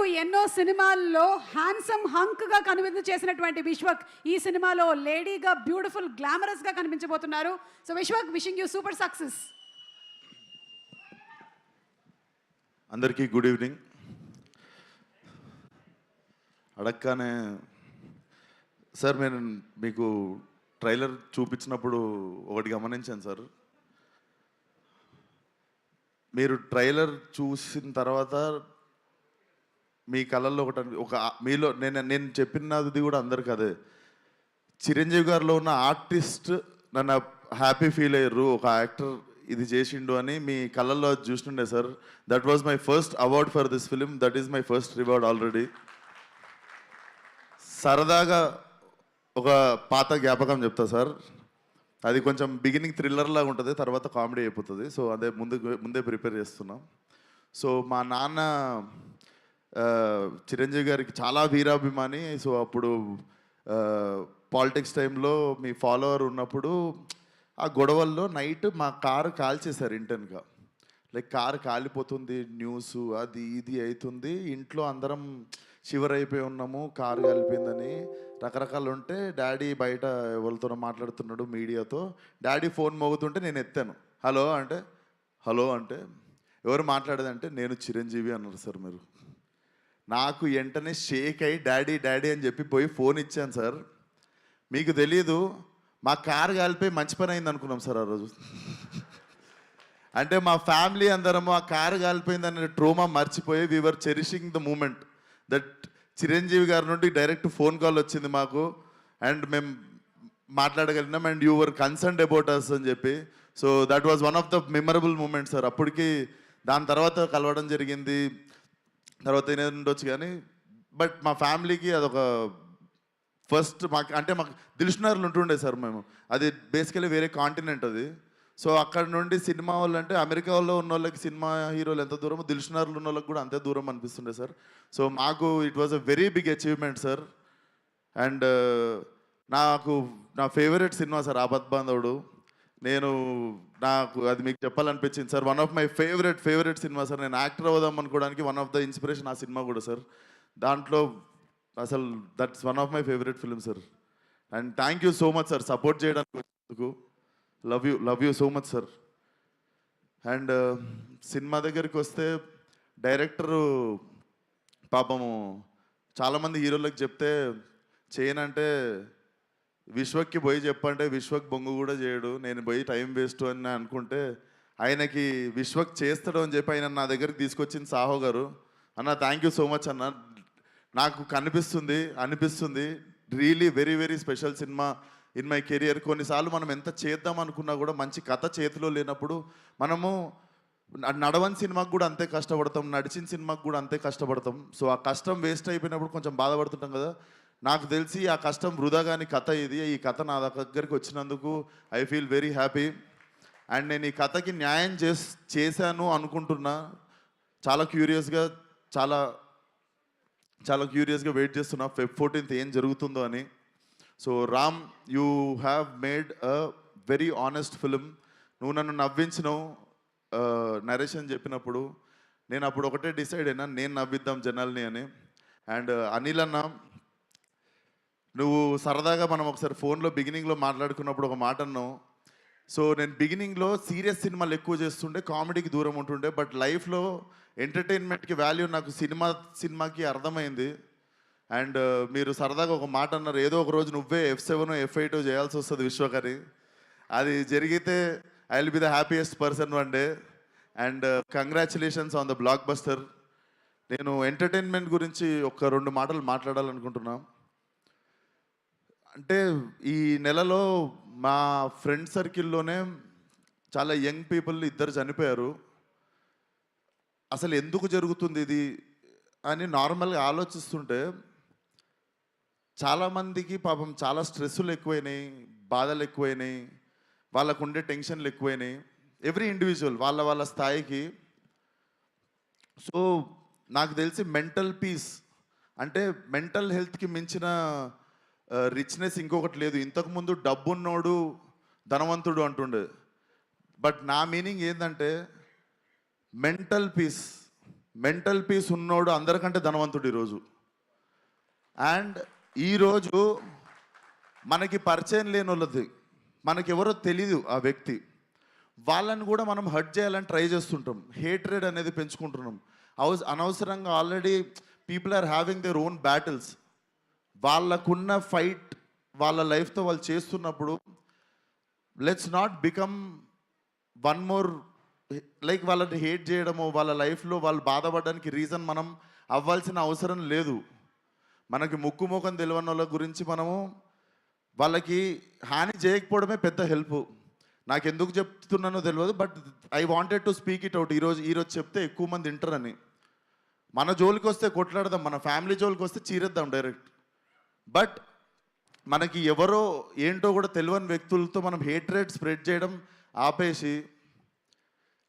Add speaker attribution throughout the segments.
Speaker 1: వరకు ఎన్నో సినిమాల్లో హ్యాండ్సమ్ హంక్గా కనువిందు చేసినటువంటి విశ్వక్ ఈ సినిమాలో లేడీగా బ్యూటిఫుల్ గ్లామరస్గా కనిపించబోతున్నారు. So Vishwak, wishing you super success.
Speaker 2: అందరికీ గుడ్ ఈవినింగ్. అడగగానే సార్ నేను మీకు ట్రైలర్ చూపించినప్పుడు ఒకటి గమనించాను సార్. మీరు ట్రైలర్ చూసిన తర్వాత మీ కళల్లో ఒక మీలో నేను చెప్పినది కూడా అందరికి అదే, చిరంజీవి గారిలో ఉన్న ఆర్టిస్ట్ నన్ను హ్యాపీ ఫీల్ అయ్యారు, ఒక యాక్టర్ ఇది చేసిండు అని మీ కళల్లో చూస్తుండే sir. That was my first award for this film, that is my first reward already. సరదాగా ఒక పాత జ్ఞాపకం చెప్తా సార్. అది కొంచెం బిగినింగ్ థ్రిల్లర్ లాగా ఉంటుంది, తర్వాత కామెడీ అయిపోతుంది. సో అదే ముందే ప్రిపేర్ చేస్తున్నాం. సో మా నాన్న చిరంజీవి గారికి చాలా వీరాభిమాని. సో అప్పుడు పాలిటిక్స్ టైంలో మీ ఫాలోవర్ ఉన్నప్పుడు ఆ గొడవల్లో నైట్ మా కారు కాల్చేశారు ఇంటెన్గా. లైక్ కారు కాలిపోతుంది, న్యూస్ అది ఇది అవుతుంది, ఇంట్లో అందరం షివర్ అయిపోయి ఉన్నాము, కారు కాలిపోయిందని రకరకాలు ఉంటే డాడీ బయట ఎవరితోనో మాట్లాడుతున్నాడు మీడియాతో. డాడీ ఫోన్ మోగుతుంటే నేను ఎత్తాను. హలో అంటే ఎవరు మాట్లాడేదంటే నేను చిరంజీవి అన్నారు సార్. మీరు నాకు వెంటనే షేక్ అయ్యి డాడీ అని చెప్పి పోయి ఫోన్ ఇచ్చాను సార్. మీకు తెలీదు, మా కారు కాలిపోయి మంచి పని అయింది అనుకున్నాం సార్ ఆ రోజు. అంటే మా ఫ్యామిలీ అందరము ఆ కారు కాలిపోయిందనే ట్రోమా మర్చిపోయి we are cherishing the moment that Chiranjeevi గారి నుండి డైరెక్ట్ ఫోన్ కాల్ వచ్చింది మాకు అండ్ మేము మాట్లాడగలిగినాం and you were concerned about us అని చెప్పి. So that was one of the memorable moment sir. అప్పటికి దాని తర్వాత కలవడం జరిగింది, తర్వాత ఏదైనా ఉండొచ్చు కానీ బట్ మా ఫ్యామిలీకి అదొక ఫస్ట్ మాకు దిల్షునగర్లో ఉంటుండే సార్ మేము. అది బేసికలీ వేరే కాంటినెంట్ అది. సో అక్కడ నుండి సినిమా వాళ్ళు అంటే అమెరికా వాళ్ళు ఉన్న వాళ్ళకి సినిమా హీరోలు ఎంత దూరమో దిల్షునగర్లో ఉన్న వాళ్ళకి కూడా అంతే దూరం అనిపిస్తుండే సార్. సో మాకు it was a very big achievement sir. And నా favourite cinema sir Aapad Bandhavudu. నాకు అది మీకు చెప్పాలనిపించింది sir. One of my favourite cinema sir. నేను యాక్టర్ అవుదాం అనుకోవడానికి వన్ ఆఫ్ ద ఇన్స్పిరేషన్ ఆ సినిమా కూడా సార్. దాంట్లో అసలు that's one of my favourite film sir. And thank you so much sir support చేయడానికి. Love you so much sir. And cinema దగ్గరికి వస్తే డైరెక్టరు పాపము చాలామంది హీరోలకు చెప్తే చేయనంటే విశ్వక్కి పోయి చెప్పంటే విశ్వక్ బొంగు కూడా చేయడు, నేను పోయి టైం వేస్ట్ అని అనుకుంటే ఆయనకి విశ్వక్ చేస్తాడు అని చెప్పి ఆయన నా దగ్గరికి తీసుకొచ్చింది సాహో గారు. అన్న థ్యాంక్ యూ సో మచ్ అన్న. నాకు అనిపిస్తుంది really very very special cinema in my career. కొన్నిసార్లు మనం ఎంత చేద్దాం అనుకున్నా కూడా మంచి కథ చేతిలో లేనప్పుడు మనము నడవని సినిమాకు కూడా అంతే కష్టపడతాం, నడిచిన సినిమాకు కూడా అంతే కష్టపడతాం. సో ఆ కష్టం వేస్ట్ అయిపోయినప్పుడు కొంచెం బాధపడుతుంటాం కదా. నాకు తెలిసి ఆ కష్టం వృధా కాని కథ ఇది. ఈ కథ నా దగ్గరికి వచ్చినందుకు I feel very happy. And నేను ఈ కథకి న్యాయం చేశాను అనుకుంటున్నా. చాలా క్యూరియస్గా వెయిట్ చేస్తున్నా Feb 14th ఏం జరుగుతుందో అని. So Ram, you have made a very honest film. నువ్వు నన్ను నవ్వించినావు నరేషన్ చెప్పినప్పుడు. నేను అప్పుడు ఒకటే డిసైడ్ అయినా, నేను నవ్విద్దాం జనాల్ని అని. అండ్ అనిల్ అన్న, నువ్వు సరదాగా మనం ఒకసారి ఫోన్లో బిగినింగ్లో మాట్లాడుకున్నప్పుడు ఒక మాట అన్నావు. సో నేను బిగినింగ్లో సీరియస్ సినిమాలు ఎక్కువ చేస్తుండే, కామెడీకి దూరం ఉంటుండే. బట్ లైఫ్లో ఎంటర్టైన్మెంట్కి వాల్యూ నాకు సినిమాకి అర్థమైంది. అండ్ మీరు సరదాగా ఒక మాట అన్నారు, ఏదో ఒక రోజు నువ్వే F7 F8 చేయాల్సి వస్తుంది విశ్వకరి. అది జరిగితే I will be the happiest person one day. And congratulations on the block buster. నేను ఎంటర్టైన్మెంట్ గురించి ఒక 2 మాటలు మాట్లాడాలనుకుంటున్నా. అంటే ఈ నెలలో మా ఫ్రెండ్ సర్కిల్లోనే చాలా యంగ్ పీపుల్ 2 చనిపోయారు. అసలు ఎందుకు జరుగుతుంది ఇది అని నార్మల్గా ఆలోచిస్తుంటే చాలామందికి పాపం చాలా స్ట్రెస్సులు ఎక్కువైనాయి, బాధలు ఎక్కువైనాయి, వాళ్ళకు ఉండే టెన్షన్లు ఎక్కువైనాయి. ఎవ్రీ ఇండివిజువల్ వాళ్ళ స్థాయికి. సో నాకు తెలిసి మెంటల్ పీస్ అంటే మెంటల్ హెల్త్కి మించిన రిచ్నెస్ ఇంకొకటి లేదు. ఇంతకుముందు డబ్బున్నోడు ధనవంతుడు అంటుండే, బట్ నా మీనింగ్ ఏంటంటే మెంటల్ పీస్ మెంటల్ పీస్ ఉన్నోడు అందరికంటే ధనవంతుడు ఈరోజు. అండ్ ఈరోజు మనకి పరిచయం లేని వాళ్ళది, మనకెవరో తెలీదు ఆ వ్యక్తి, వాళ్ళని కూడా మనం హర్ట్ చేయాలని ట్రై చేస్తుంటాం. హేట్రెడ్ అనేది పెంచుకుంటున్నాం. అనవసరంగా already people are having their own battles. వాళ్ళకున్న ఫైట్ వాళ్ళ లైఫ్తో వాళ్ళు చేస్తున్నప్పుడు let's not become one more, like వాళ్ళని హేట్ చేయడము, వాళ్ళ లైఫ్లో వాళ్ళు బాధపడడానికి రీజన్ మనం అవ్వాల్సిన అవసరం లేదు. మనకి ముక్కు ముఖం తెలియని వాళ్ళ గురించి మనము వాళ్ళకి హాని చేయకపోవడమే పెద్ద హెల్ప్. నాకు ఎందుకు చెప్తున్నానో తెలియదు, but I wanted to speak it out. ఈరోజు చెప్తే ఎక్కువ మంది వింటారని. మన జోలికి వస్తే కొట్లాడదాం, మన ఫ్యామిలీ జోలికి వస్తే చీరేద్దాం డైరెక్ట్. బట్ మనకి ఎవరో ఏంటో కూడా తెలియని వ్యక్తులతో మనం హేట్రేట్ స్ప్రెడ్ చేయడం ఆపేసి,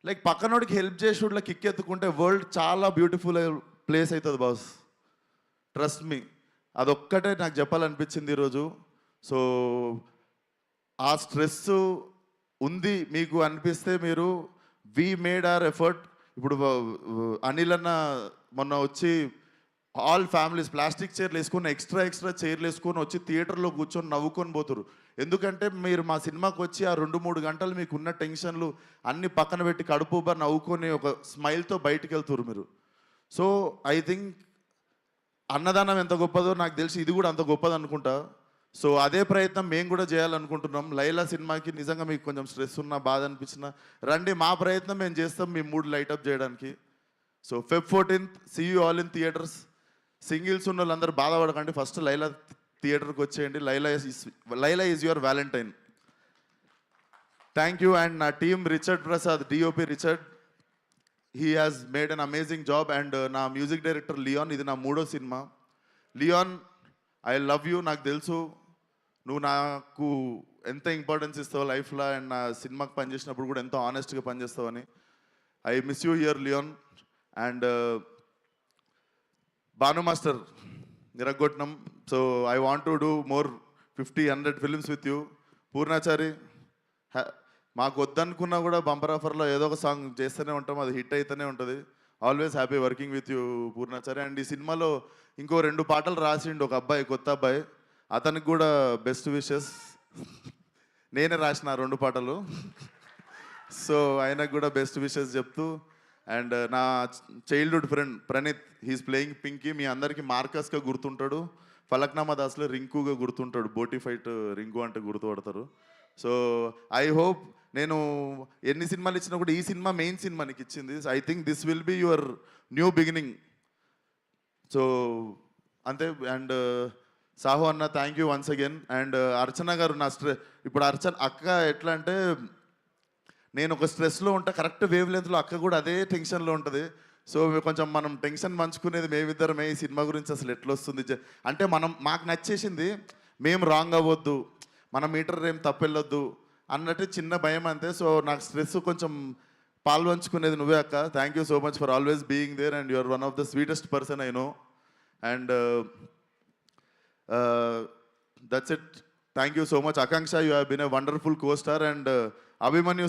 Speaker 2: లైక్ పక్కనోడికి హెల్ప్ చేసేవాళ్ళకి కిక్ ఎత్తుకుంటే వరల్డ్ చాలా బ్యూటిఫుల్ ప్లేస్ అవుతుంది బాస్. ట్రస్ట్ మీ, అదొక్కటే నాకు చెప్పాలనిపించింది ఈరోజు. సో ఆ స్ట్రెస్ ఉంది మీకు అనిపిస్తే మీరు వి మేడ్ ఆర్ ఎఫర్ట్. ఇప్పుడు అనిల్ అన్న మొన్న వచ్చి ఆల్ ఫ్యామిలీస్ ప్లాస్టిక్ చైర్లు వేసుకొని ఎక్స్ట్రా చైర్లు వేసుకొని వచ్చి థియేటర్లో కూర్చొని నవ్వుకొని పోతారు. ఎందుకంటే మీరు మా సినిమాకి వచ్చి ఆ 2-3 గంటలు మీకు ఉన్న టెన్షన్లు అన్ని పక్కన పెట్టి కడుపుబా నవ్వుకొని ఒక స్మైల్తో బయటికి వెళ్తారు మీరు. సో ఐ థింక్ అన్నదానం ఎంత గొప్పదో నాకు తెలిసి ఇది కూడా అంత గొప్పది అనుకుంటా. సో అదే ప్రయత్నం మేము కూడా చేయాలనుకుంటున్నాం. లైలా సినిమాకి నిజంగా మీకు కొంచెం స్ట్రెస్ ఉన్నా, బాధ అనిపించినా రండి, మా ప్రయత్నం మేము చేస్తాం మీ మూడ్ లైటప్ చేయడానికి. So Feb 14th see you all in theatres. Singles ఉన్న వాళ్ళందరూ బాధపడకండి, ఫస్ట్ లైలా థియేటర్కి వచ్చేయండి. Laila is your valentine. Thank you. And నా team Richard Prasad, DOP Richard, he has made an amazing job. And నా మ్యూజిక్ డైరెక్టర్ లియాన్, ఇది నా 3వ సినిమా. Leon, I love you. నాకు తెలుసు నువ్వు నాకు ఎంత ఇంపార్టెన్స్ ఇస్తావు లైఫ్లో, అండ్ నా సినిమాకి పనిచేసినప్పుడు కూడా ఎంతో ఆనెస్ట్గా పనిచేస్తావని. I miss you here Leon. And Bhanu master నిరగొట్టినం. So I want to do more 50-100 films with you. Purnachari, మాకు వద్దనుకున్నా కూడా బంపర్ ఆఫర్లో ఏదో ఒక సాంగ్ చేస్తూనే ఉంటాం, అది హిట్ అయితేనే ఉంటుంది. Always happy working with you Purnachari. And ఈ సినిమాలో ఇంకో 2 పాటలు రాసిండు ఒక అబ్బాయి, కొత్త అబ్బాయి, అతనికి కూడా బెస్ట్ విషెస్. నేనే రాసిన 2 పాటలు. సో ఆయనకు కూడా బెస్ట్ విషెస్ చెప్తూ. అండ్ నా childhood friend Praneeth, he's playing Pinky. మీ అందరికీ మార్కస్గా గుర్తుంటాడు, ఫలక్నామా దాస్లో రింకుగా గుర్తుంటాడు, బోటీ ఫైట్ రింకు అంటే గుర్తుపడతారు. సో ఐ హోప్ నేను ఎన్ని సినిమాలు ఇచ్చినా కూడా ఈ సినిమా మెయిన్ సినిమా నీకు ఇచ్చింది. I think this will be your new beginning. So అంతే. అండ్ సాహు అన్న, thank you once again. And Archana గారు, నా ఇప్పుడు అక్క ఎట్లా అంటే, నేను ఒక స్ట్రెస్లో ఉంటా, కరెక్ట్ వేవ్ లెంత్లో అక్క కూడా అదే టెన్షన్లో ఉంటుంది. సో కొంచెం మనం టెన్షన్ పంచుకునేది మేమిద్దరమే. ఈ సినిమా గురించి అసలు ఎట్లా వస్తుంది అంటే, మాకు నచ్చేసింది, మేము రాంగ్ అవ్వద్దు, మన మీటర్ ఏం తప్పెళ్ళొద్దు అన్నట్టు చిన్న భయం అంతే. సో నాకు స్ట్రెస్ కొంచెం పాల్పంచుకునేది నువ్వే అక్క. Thank you so much for always being there. And you're one of the sweetest person I know. And that's it. Thank you so much. Akanksha, you have been a wonderful costar. And Abhimanyu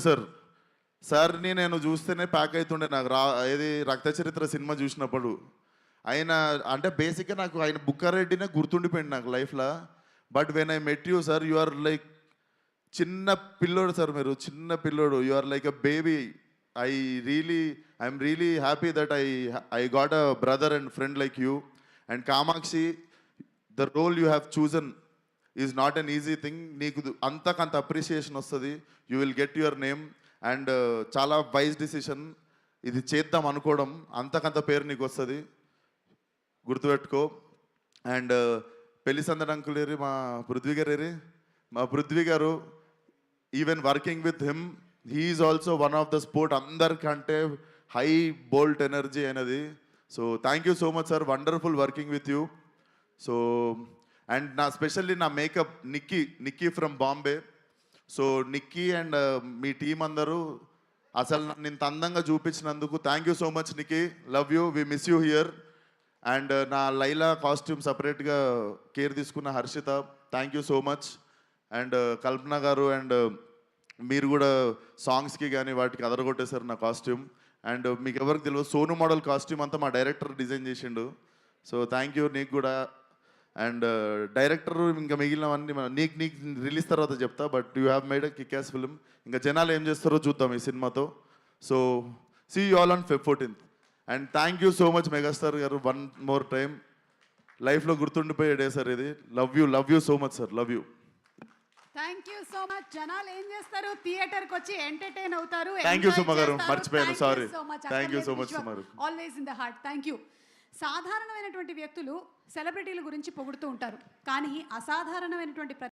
Speaker 2: సార్ని నేను చూస్తేనే pack అవుతుండే. నాకు ఏది రక్త చరిత్ర cinema చూసినప్పుడు ఆయన అంటే బేసిక్గా నాకు ఆయన బుక్కారెడ్డినే గుర్తుండిపోయింది నాకు లైఫ్లో. But when I met you sir, you are like చిన్న పిల్లోడు సార్, మీరు చిన్న పిల్లోడు. You are like a baby. I'm really happy that I got a brother and friend like you. And Kamakshi, the role you have chosen is not an easy thing. నీకు అంతకంత appreciation వస్తుంది, you will get your name. And చాలా wise decision ఇది చేద్దాం అనుకోవడం, అంతకంత పేరు నీకు వస్తుంది, గుర్తుపెట్టుకో. అండ్ పెళ్లి సందడి అంకుల్ ఏరి, మా పృథ్వీ గారు ఏరి, మా పృథ్వీ గారు, even working with him, he's also one of the sport, అందరికంటే హై బోల్ట్ ఎనర్జీ అనేది. So thank you so much sir, wonderful working with you. So and నా స్పెషల్లీ నా makeup Nikki from Bombay. So Nikki and మీ team అందరూ అసలు నన్ను ఇంత అందంగా చూపించినందుకు thank you so much Nikki, love you, we miss you here. And నా లైలా కాస్ట్యూమ్ సపరేట్గా కేర్ తీసుకున్న Harshitha, thank you so much. And కల్పన గారు, అండ్ మీరు కూడా సాంగ్స్కి కానీ వాటికి అదరగొట్టేశారు నా కాస్ట్యూమ్. అండ్ మీకు ఎవరికి తెలియదు, సోను మోడల్ కాస్ట్యూమ్ అంతా మా డైరెక్టర్ డిజైన్ చేసిండు. సో థ్యాంక్ యూ నీకు కూడా. అండ్ డైరెక్టర్ ఇంకా మిగిలినవన్నీ నీకు రిలీజ్ తర్వాత చెప్తా. But you have made a kick ass film. ఇంకా జనాలు ఏం చేస్తారో చూద్దాం ఈ సినిమాతో. So see you all on Feb 14th. And thank you so much megastar garu, one more time. లైఫ్లో గుర్తుండిపోయే డే సార్ ఇది. Love you so much sir, love you.
Speaker 1: Thank you so much. జనాలు ఏం చేస్తారు, థియేటర్కి వచ్చి ఎంటర్టైన్ అవుతారు.
Speaker 2: Thank you సుమ గారు, మర్చిపోయాను, sorry. Thank you so much Suma గారు.
Speaker 1: Always in the heart. Thank you. సాధారణమైనటువంటి వ్యక్తులు సెలబ్రిటీల గురించి పొగుడుతూ ఉంటారు, కానీ అసాధారణమైనటువంటి